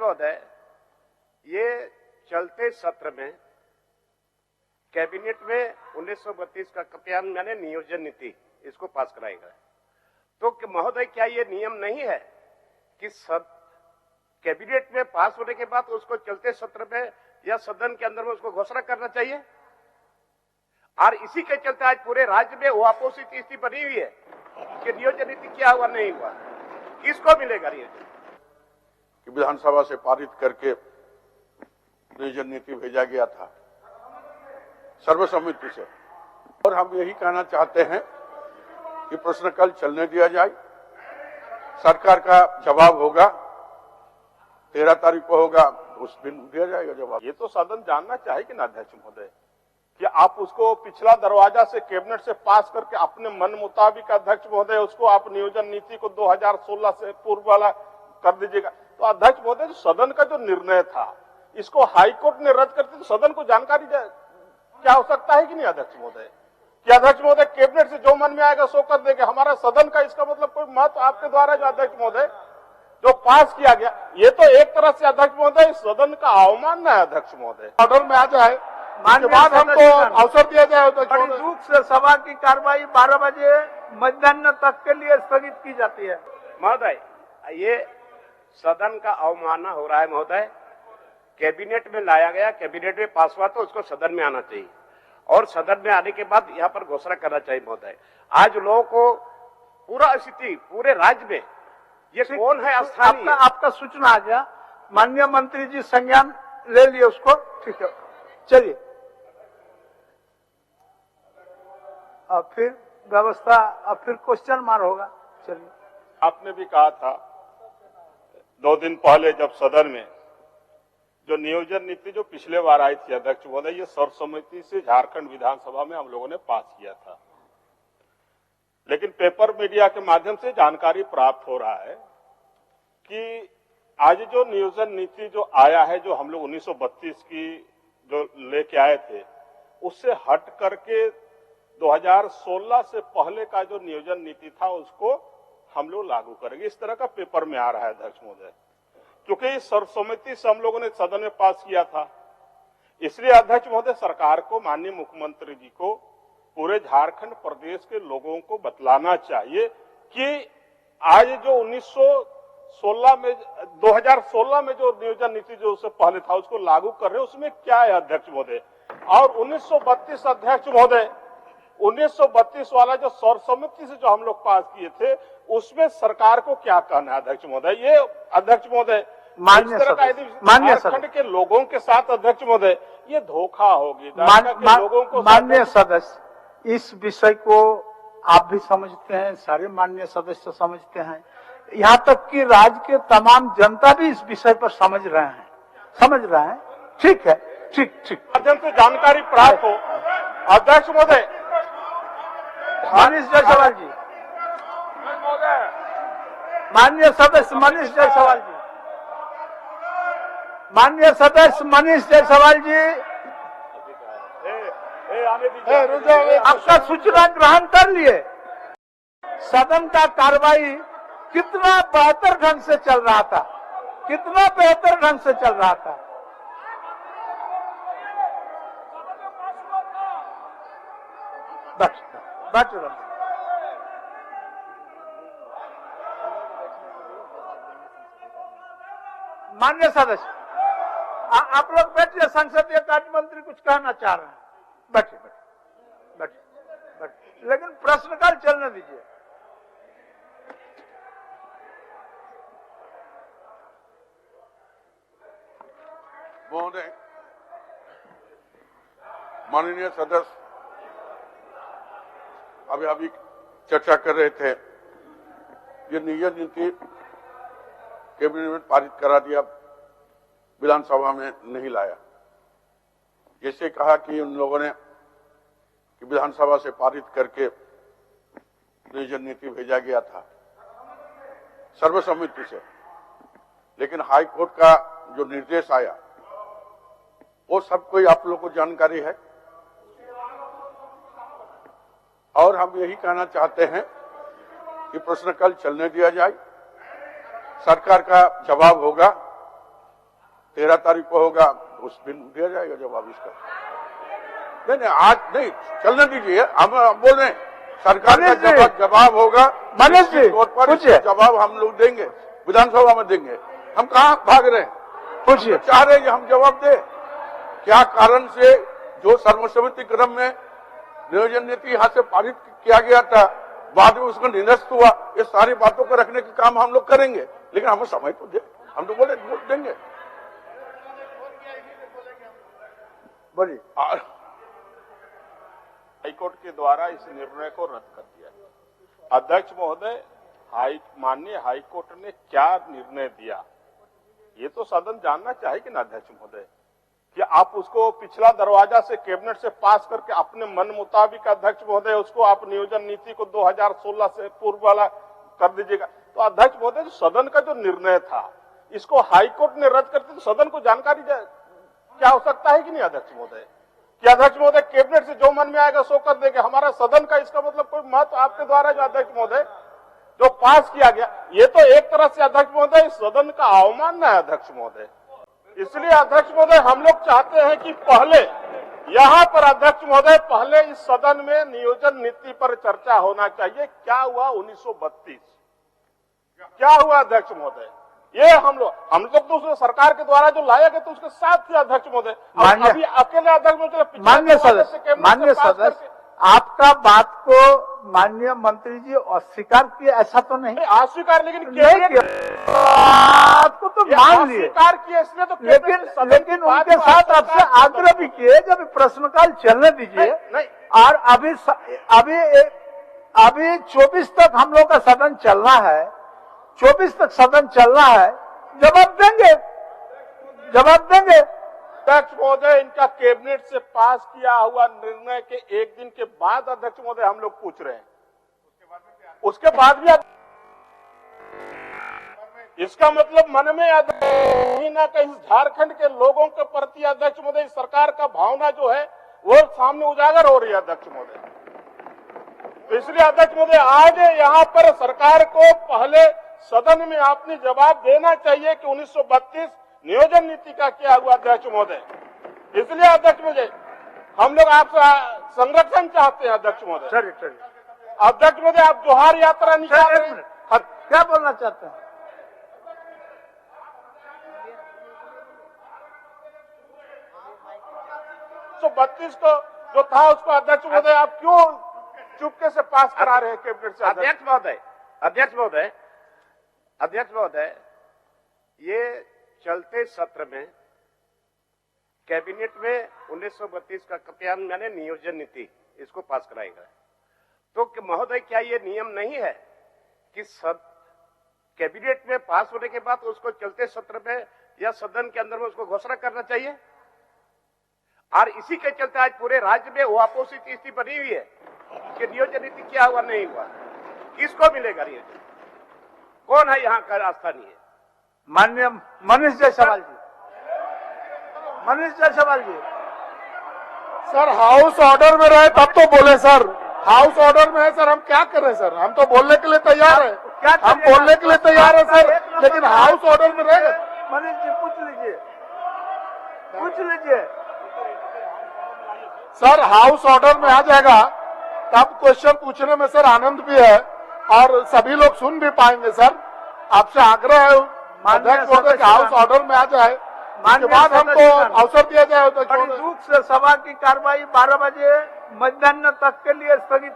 महोदय, ये चलते सत्र में कैबिनेट में 1932 का कृपयान्वयन यानी नियोजन नीति इसको पास कराएगा। तो महोदय, क्या ये नियम नहीं है कि सब कैबिनेट में पास होने के बाद उसको चलते सत्र में या सदन के अंदर में उसको घोषणा करना चाहिए? और इसी के चलते आज पूरे राज्य में वो अपोजिट स्थिति बनी हुई है कि नियोजन नीति क्या हुआ नहीं हुआ, किसको मिलेगा नियोजन? कि विधानसभा से पारित करके नियोजन नीति भेजा गया था सर्वसम्मति से, और हम यही कहना चाहते हैं कि प्रश्नकाल चलने दिया जाए। सरकार का जवाब होगा 13 तारीख को होगा, उस दिन दिया जाएगा जवाब। ये तो सदन जानना चाहिए कि ना अध्यक्ष महोदय, कि आप उसको पिछला दरवाजा से कैबिनेट से पास करके अपने मन मुताबिक अध्यक्ष महोदय उसको आप नियोजन नीति को 2016 से पूर्व वाला कर दीजिएगा। तो अध्यक्ष महोदय, सदन का जो निर्णय था इसको हाईकोर्ट ने रद्द करते तो सदन को जानकारी क्या हो सकता है कि नहीं अध्यक्ष महोदय? कि अध्यक्ष महोदय कैबिनेट से जो मन में आएगा सो कर देंगे, हमारा सदन का इसका मतलब कोई महत्व आपके द्वारा जो अध्यक्ष महोदय जो पास किया गया, ये तो एक तरह से अध्यक्ष महोदय सदन का अवमानना है अध्यक्ष महोदय। ऑर्डर में आ जाए उसके बाद हमको अवसर दिया जाए। बड़ी दुख से सभा की कार्रवाई 12 बजे मध्याह्न तक के लिए स्थगित की जाती है। महोदय, ये सदन का अवमानना हो रहा है महोदय। कैबिनेट में लाया गया, कैबिनेट में पास हुआ तो उसको सदन में आना चाहिए और सदन में आने के बाद यहाँ पर घोषणा करना चाहिए महोदय। आज लोगों को पूरा स्थिति पूरे राज्य में ये कौन है स्थानीय, आपका सूचना आ गया, माननीय मंत्री जी संज्ञान ले लिए उसको, ठीक है। चलिए अब फिर व्यवस्था, अब फिर क्वेश्चन मार होगा। चलिए, आपने भी कहा था 2 दिन पहले जब सदन में जो नियोजन नीति जो पिछले बार आई थी अध्यक्ष महोदय, ये सर्वसम्मति से झारखंड विधानसभा में हम लोगों ने पास किया था, लेकिन पेपर मीडिया के माध्यम से जानकारी प्राप्त हो रहा है कि आज जो नियोजन नीति जो आया है, जो हम लोग 1932 की जो लेके आए थे, उससे हट करके 2016 से पहले का जो नियोजन नीति था उसको हम लोग लागू करेंगे, इस तरह का पेपर में आ रहा है अध्यक्ष महोदय। क्योंकि इस सर्वसम्मति से हम लोगों ने सदन में पास किया था, इसलिए अध्यक्ष महोदय सरकार को, माननीय मुख्यमंत्री जी को, पूरे झारखंड प्रदेश के लोगों को बतलाना चाहिए कि आज जो 2016 में जो नियोजन नीति जो उससे पहले था उसको लागू कर रहे, उसमें क्या है अध्यक्ष महोदय? और 1932 अध्यक्ष महोदय, 1932 वाला जो सर्वसम्मति से जो हम लोग पास किए थे उसमें सरकार को क्या कहना है अध्यक्ष महोदय? ये अध्यक्ष महोदय माननीय झारखंड के लोगों के साथ अध्यक्ष महोदय ये धोखा होगी। लोगों को माननीय सदस्य, इस विषय को आप भी समझते हैं, सारे माननीय सदस्य समझते हैं, यहाँ तक कि राज्य के तमाम जनता भी इस विषय पर समझ रहे हैं। ठीक है, ठीक माध्यम से जानकारी प्राप्त हो। अध्यक्ष महोदय, मनीष जायसवाल जी, माननीय सदस्य मनीष जायसवाल जी, माननीय सदस्य मनीष जायसवाल जी, आपका सूचना ग्रहण कर लिए। सदन का कार्रवाई कितना बेहतर ढंग से चल रहा था, बैठ माननीय सदस्य, आप लोग बैठिए, संसदीय कार्य मंत्री कुछ कहना चाह रहे हैं, बैठिए, लेकिन प्रश्नकाल चलने दीजिए। महोदय, माननीय सदस्य अभी चर्चा कर रहे थे, ये नियोजन नीति कैबिनेट में पारित करा दिया, विधानसभा में नहीं लाया। जैसे कहा कि उन लोगों ने कि विधानसभा से पारित करके नियोजन नीति भेजा गया था सर्वसम्मति से, लेकिन हाईकोर्ट का जो निर्देश आया वो सब कोई आप लोगों को जानकारी है, और हम यही कहना चाहते हैं कि प्रश्नकाल चलने दिया जाए। सरकार का जवाब होगा 13 तारीख को होगा, उस दिन दिया जाएगा जवाब इसका। नहीं आज नहीं, चलने दीजिए, हम बोल रहे हैं सरकार का जवाब होगा। मनीष जी पूछिए, जवाब हम लोग देंगे, विधानसभा में देंगे। हम कहाँ भाग रहे हैं? पूछिए, चाह रहे हैं हम जवाब दे। क्या कारण से जो सर्वसम्मति क्रम में नियोजन नीति यहाँ से पारित किया गया था, बाद में उसका निरस्त हुआ, ये सारी बातों को रखने के काम हम लोग करेंगे, लेकिन हमें समय तो दे। हम तो बोले वोट देंगे। बोलिए। हाईकोर्ट के द्वारा इस निर्णय को रद्द कर दिया। अध्यक्ष महोदय, माननीय हाईकोर्ट ने क्या निर्णय दिया, ये तो सदन जानना चाहेगी ना अध्यक्ष महोदय। कि आप उसको पिछला दरवाजा से कैबिनेट से पास करके अपने मन मुताबिक अध्यक्ष महोदय उसको आप नियोजन नीति को 2016 से पूर्व वाला कर दीजिएगा। तो अध्यक्ष महोदय, जो सदन का जो निर्णय था, इसको हाईकोर्ट ने रद्द करते तो सदन को जानकारी क्या हो सकता है कि नहीं अध्यक्ष महोदय? कि अध्यक्ष महोदय कैबिनेट से जो मन में आएगा सो कर देंगे, हमारा सदन का इसका मतलब कोई महत्व आपके द्वारा जो अध्यक्ष महोदय जो पास किया गया, ये तो एक तरह से अध्यक्ष महोदय सदन का अवमानना है अध्यक्ष महोदय। इसलिए अध्यक्ष महोदय हम लोग चाहते हैं कि पहले यहाँ पर अध्यक्ष महोदय पहले इस सदन में नियोजन नीति पर चर्चा होना चाहिए। क्या हुआ 1932, क्या हुआ अध्यक्ष महोदय? ये हम लोग तो सरकार के द्वारा जो लाया गया तो उसके साथ थे अध्यक्ष महोदय। अभी अकेले अध्यक्ष महोदय, माननीय सदस्य, आपका बात को माननीय मंत्री जी अस्वीकार किए, ऐसा तो नहीं अस्वीकार, लेकिन आपको तो मान लिए अस्वीकार किए, इसलिए तो लेकिन उनके साथ आपसे आग्रह भी किए जब प्रश्नकाल चलने दीजिए। और अभी 24 तक हम लोग का सदन चलना है, 24 तक सदन चलना है, जवाब देंगे। अध्यक्ष महोदय, इनका कैबिनेट से पास किया हुआ निर्णय के एक दिन के बाद अध्यक्ष महोदय हम लोग पूछ रहे हैं, उसके बाद भी इसका मतलब मन में कहीं ना कहीं झारखंड के लोगों के प्रति अध्यक्ष महोदय सरकार का भावना जो है वो सामने उजागर हो रही है अध्यक्ष महोदय। तो इसलिए अध्यक्ष महोदय आज यहाँ पर सरकार को पहले सदन में आपने जवाब देना चाहिए कि 1932 नियोजन नीति का क्या हुआ अध्यक्ष महोदय। इसलिए अध्यक्ष महोदय हम लोग आपसे संरक्षण चाहते हैं अध्यक्ष महोदय। अध्यक्ष महोदय आप जोहार यात्रा निकाल रहे हैं, क्या बोलना चाहते हैं? 132 को जो था उसको अध्यक्ष महोदय आप क्यों चुपके से पास करा रहे हैं कैबिनेट से? अध्यक्ष महोदय, ये चलते सत्र में कैबिनेट में 1932 का क्रियान्वयन नियोजन नीति इसको पास कराएगा। तो महोदय क्या ये नियम नहीं है कि सब कैबिनेट में पास होने के बाद उसको चलते सत्र में या सदन के अंदर में उसको घोषणा करना चाहिए? और इसी के चलते आज पूरे राज्य में वो अपोजिट स्थिति बनी हुई है कि नियोजन नीति क्या हुआ नहीं हुआ, किसको मिलेगा नियोजन? कौन है यहाँ का स्थानीय? माननीय मनीष जायसवाल जी, सर हाउस ऑर्डर में रहे तब तो बोले सर, हाउस ऑर्डर में है सर, हम क्या कर रहे हैं सर? हम तो बोलने के लिए तैयार है, हम बोलने के लिए तैयार है सर, लेकिन हाउस ऑर्डर में रहे। मनीष जी पूछ लीजिए सर, हाउस ऑर्डर में आ जाएगा तब क्वेश्चन पूछने में सर आनंद भी है और सभी लोग सुन भी पाएंगे सर। आपसे आग्रह है अध्यक्ष महोदय हाउस ऑर्डर में आ जाए, उसके बाद हमको अवसर दिया जाए। बड़ी दुख से सभा की कार्रवाई 12 बजे मध्याह्न तक के लिए स्थगित